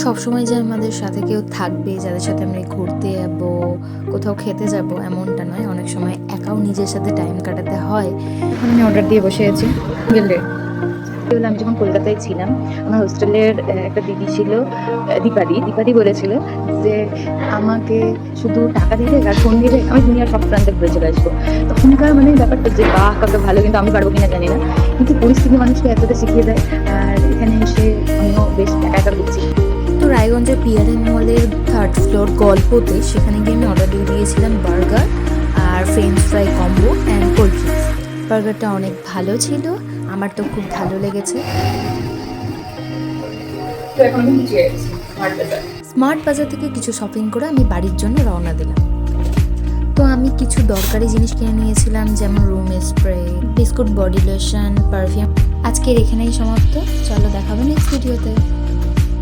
সবসময় যে আমাদের সাথে কেউ থাকবে, যাদের সাথে আমরা ঘুরতে যাবো, কোথাও খেতে যাব, এমনটা নয়। অনেক সময় একাও নিজের সাথে টাইম কাটাতে হয়। এখন আমি অর্ডার দিয়ে বসে আছি গেলে। আমি যখন কলকাতায় ছিলাম, আমার হোস্টেলের একটা দিদি ছিল, দীপাদি বলেছিল যে আমাকে শুধু টাকা দিলে আর ফোন দিলে আমি দুনিয়ার সব প্রান্তে ঘুরে চলে আসবো। তখনকার মানে ব্যাপারটা যে বাহ কত ভালো, কিন্তু আমি পারবো কিনা জানি না, কিন্তু পরিস্থিতি মানুষকে এতটা শিখিয়ে দেয়। আর এখানে এসে আমিও বেশ একা একা ঘুরছি। তো রায়গঞ্জের পিয়ারের মলের 3rd ফ্লোর গল্পতে, সেখানে গিয়ে আমি অর্ডার দিয়ে দিয়েছিলাম বার্গার আর French fry combo and cold drinks. বার্গারটা অনেক ভালো ছিল, আমার তো খুব ভালো লেগেছে। তো এখন আমি নিচে আছি স্মার্ট বাজার থেকে কিছু শপিং করে আমি বাড়ির জন্য রওনা দিলাম। তো আমি কিছু দরকারি জিনিস কিনে নিয়েছিলাম, যেমন room spray, biscuit, body lotion, perfume. আজকের এখানেই সমাপ্ত। চলো, দেখাবো নেক্সট ভিডিওতে।